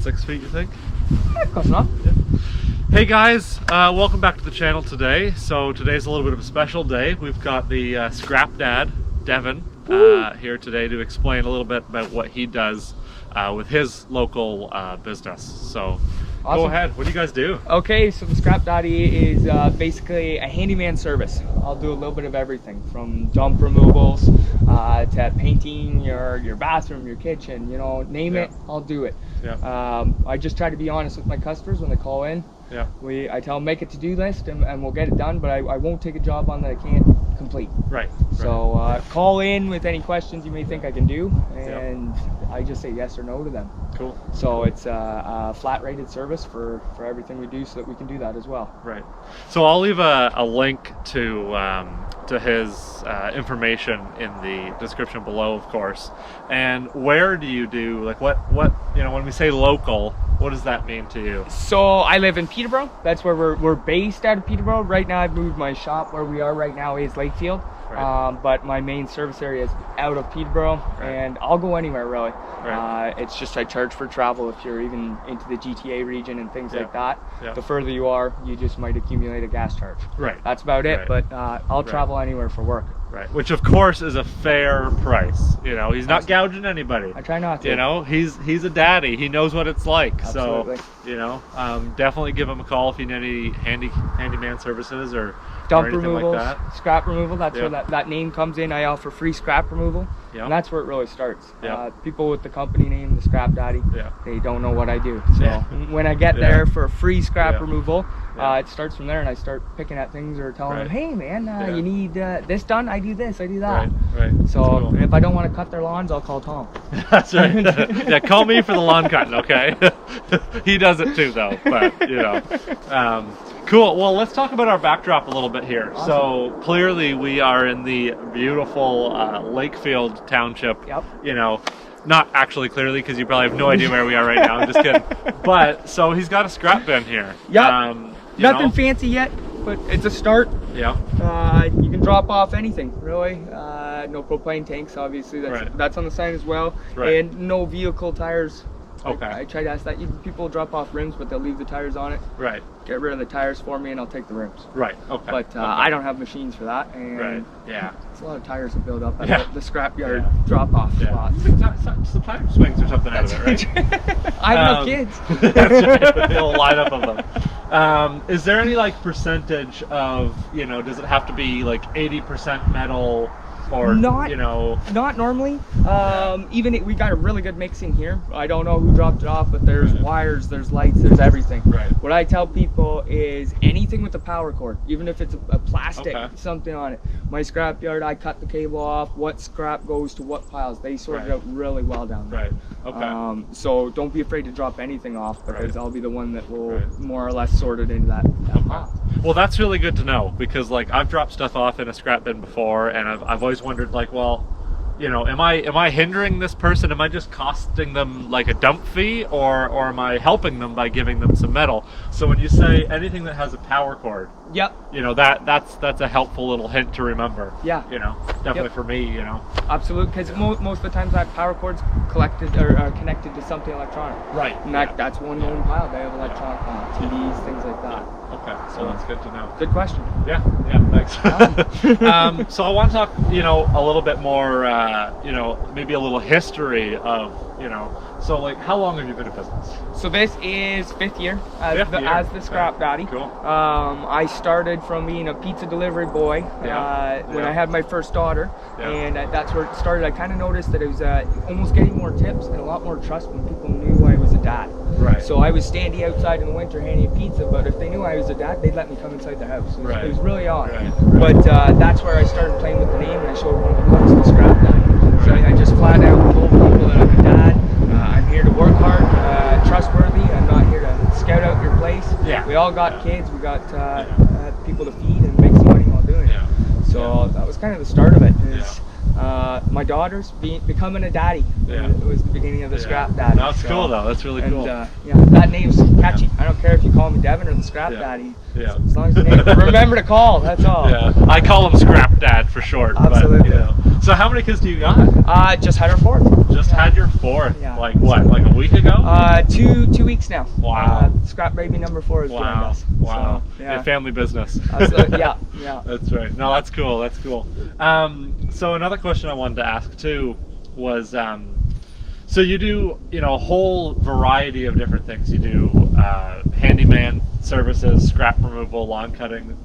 6 feet, you think? Yeah, close enough. Yeah. Hey guys, welcome back to the channel today. So today's a little bit of a special day. We've got the scrap dad, Devin, here today to explain a little bit about what he does with his local business. So awesome. Go ahead, what do you guys do? Okay, so the Scrap Daddy is basically a handyman service. I'll do a little bit of everything from dump removals to painting your bathroom, your kitchen, you know, name it, I'll do it. Yeah. I just try to be honest with my customers when they call in. Yeah. I tell them make a to-do list and we'll get it done, but I won't take a job on that I can't complete. Right. So call in with any questions you may think I can do, and I just say yes or no to them. Cool. So it's a flat rated service for everything we do, so that we can do that as well. Right. So I'll leave a link to his information in the description below, of course. And where do you do, like, what you know, when we say local, what does that mean to you? So I live in Peterborough. That's where we're based out of Peterborough. Right now I've moved my shop where we are right now is Lakefield. Right. But my main service area is out of Peterborough, and I'll go anywhere really. Right. It's just I charge for travel if you're even into the GTA region and things like that. Yeah. The further you are, you just might accumulate a gas charge. Right. That's about it, but I'll travel anywhere for work. Right. Which of course is a fair price. You know, he's not gouging anybody. I try not to. You know, he's a daddy. He knows what it's like. Absolutely. So, you know, definitely give him a call if you need any handyman services or dump anything removals, like that. Scrap removal. That's where that name comes in. I offer free scrap removal, and that's where it really starts. People with the company name, the Scrap Daddy, they don't know what I do. So when I get there for free scrap removal, it starts from there, and I start picking at things or telling them, hey man, you need this done, I do this, I do that. Right. So cool. If I don't want to cut their lawns, I'll call Tom. That's right. Yeah, call me for the lawn cutting, okay? He does it too though, but you know. Cool. Well, let's talk about our backdrop a little bit here. Awesome. So clearly we are in the beautiful Lakefield Township. Yep. You know, not actually clearly, because you probably have no idea where we are right now. I'm just kidding. But so he's got a scrap bin here. Yep. Nothing fancy yet, but it's a start. Yeah. You can drop off anything, really. No propane tanks, obviously. That's on the sign as well. Right. And no vehicle tires. Okay. I try to ask that. People drop off rims, but they'll leave the tires on it. Right. Get rid of the tires for me, and I'll take the rims. Right. Okay. But I don't have machines for that. And yeah. It's a lot of tires to build up at the scrapyard drop-off spots. Some tire swings or something out of it, right? I have no kids. That's right. The whole lineup of them. Is there any like percentage of, you know, does it have to be like 80% metal? Or not, you know, not normally. Even we got a really good mix in here. I don't know who dropped it off, but there's wires, there's lights, there's everything. Right. What I tell people is anything with a power cord, even if it's a plastic something on it. My scrap yard, I cut the cable off. What scrap goes to what piles? They sort it out really well down there. Right. Okay. So don't be afraid to drop anything off, because I'll be the one that will more or less sort it into that pot. Well, that's really good to know, because like I've dropped stuff off in a scrap bin before, and I've always wondered, like, well, you know, am I hindering this person? Am I just costing them like a dump fee, or am I helping them by giving them some metal? So when you say anything that has a power cord, you know, that's a helpful little hint to remember. Yeah. You know, definitely for me, you know. Absolutely, because most of the times that power cord's collected or are connected to something electronic. Right. And that's one known pile. They have electronic TVs, things like that. Okay, so that's good to know. Good question. Yeah, thanks. So I want to talk, you know, a little bit more, you know, maybe a little history of, you know, so like how long have you been in business? So this is 5th year as the Scrap Daddy. Cool. I started from being a pizza delivery boy when I had my first daughter, and that's where it started. I kind of noticed that it was almost getting more tips and a lot more trust when people knew I was a dad. Right. So I was standing outside in the winter handing pizza, but if they knew I was a dad, they'd let me come inside the house. It was really odd. But that's where I started playing with the name, and I showed one of the cooks the Scrap Daddy. So I just flat out told people that I'm a dad. I'm here to work hard, trustworthy. I'm not here to scout out your place. Yeah. We all got kids. We got people to feed and make some money while doing it. So that was kind of the start of it. My daughter's becoming a daddy. It was the beginning of the Scrap Daddy. That's cool though. That's really cool. That name's catchy. I don't care if you call me Devin or the Scrap Daddy. Yeah. As long as you remember to call, that's all. Yeah. I call him Scrap Dad for short. Absolutely. But, you know. So how many kids do you got? Just had her fourth. just had your fourth. Yeah. Like what? Like a week ago? 2 weeks now. Wow. Scrap baby number 4 is joined us. Wow. So, yeah. Family business. Yeah. That's right. No, that's cool. That's cool. So another question I wanted to ask too was, so you do, a whole variety of different things. You do handyman services, scrap removal, lawn cutting.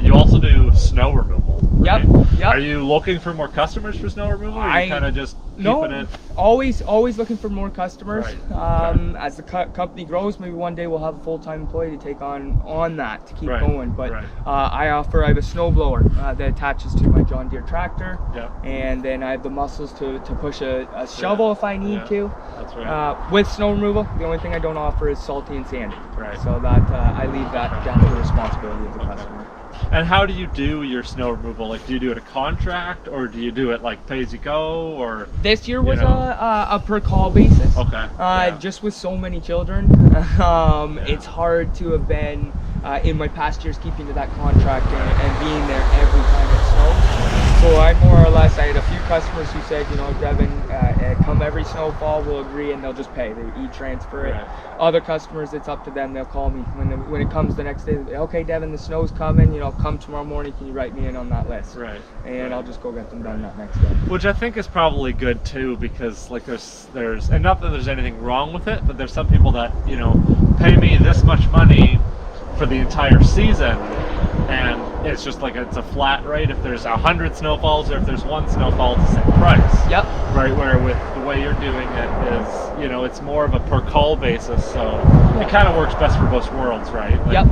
You also do snow removal. Right? Yep. Are you looking for more customers for snow removal? Or are you kind of just keeping it? Always looking for more customers. Right. As the company grows, maybe one day we'll have a full-time employee to take on that to keep going. But I have a snow blower that attaches to my John Deere tractor. Yep. And then I have the muscles to push a shovel if I need to. That's right. With snow removal, the only thing I don't offer is salty and sandy. Right. So that I leave that down to the responsibility of the customer. And how do you do your snow removal? Like, do you do it a contract, or do you do it like pay as you go, or? This year was a per call basis. Okay. Just with so many children, it's hard to have been in my past years keeping to that contract and being there every time it snows. So I I had a few customers who said, Devin, come every snowfall, we'll agree, and they'll just pay. They e-transfer it. Other customers, it's up to them. They'll call me when it comes the next day. Okay, Devin, the snow's coming. Come tomorrow morning. Can you write me in on that list? Right. And I'll just go get them done that next day. Which I think is probably good too, because like there's and not that there's anything wrong with it, but there's some people that pay me this much money for the entire season, and it's just like it's a flat rate. If there's 100 snowfalls or if there's one snowfall, it's the same price. Yep. Right. Where with the way you're doing it is, it's more of a per call basis, so it kind of works best for both worlds, right? Like, yep.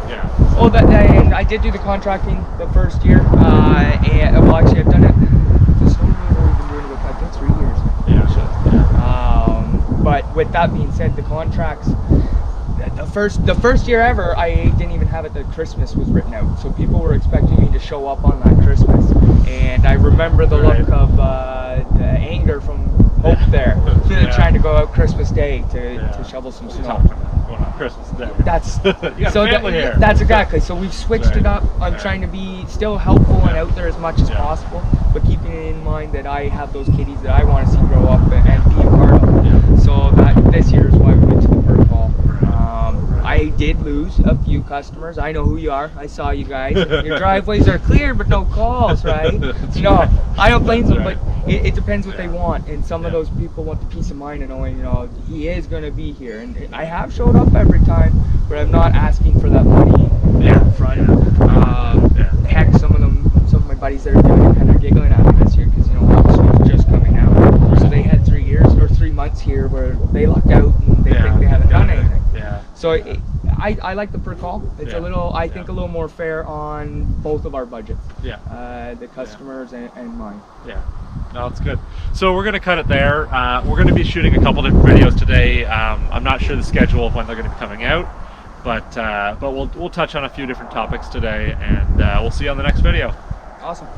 Yeah. And I did do the contracting the first year, and actually I've done it. The snow removal we've been doing it I think 3 years. Yeah. But with that being said, the contracts. The first year ever, I didn't even have it that Christmas was written out. So people were expecting me to show up on that Christmas. And I remember the look of anger from Hope there, trying to go out Christmas Day to shovel some snow. Going on Christmas Day. That's you got family here. That's exactly. So we've switched it up. I'm trying to be still helpful and out there as much as possible, but keeping in mind that I have those kiddies that I want to see grow up and be a part of. So that this year is why we went to the per call. I did lose a few customers. I know who you are. I saw you guys. Your driveways are clear, but no calls, right? I don't blame them, but it depends what they want. And some of those people want the peace of mind of knowing, he is going to be here. And I have showed up every time, but I'm not asking for that money up front. Heck, some of my buddies that are doing it kind of giggling at me this year because, August just coming out. So they had 3 months here where they lucked out and they think they haven't done anything. So I like the per call. It's a little, I think, a little more fair on both of our budgets. The customers and mine. Yeah. No, it's good. So we're going to cut it there. We're going to be shooting a couple different videos today. I'm not sure the schedule of when they're going to be coming out, but we'll touch on a few different topics today, and we'll see you on the next video. Awesome.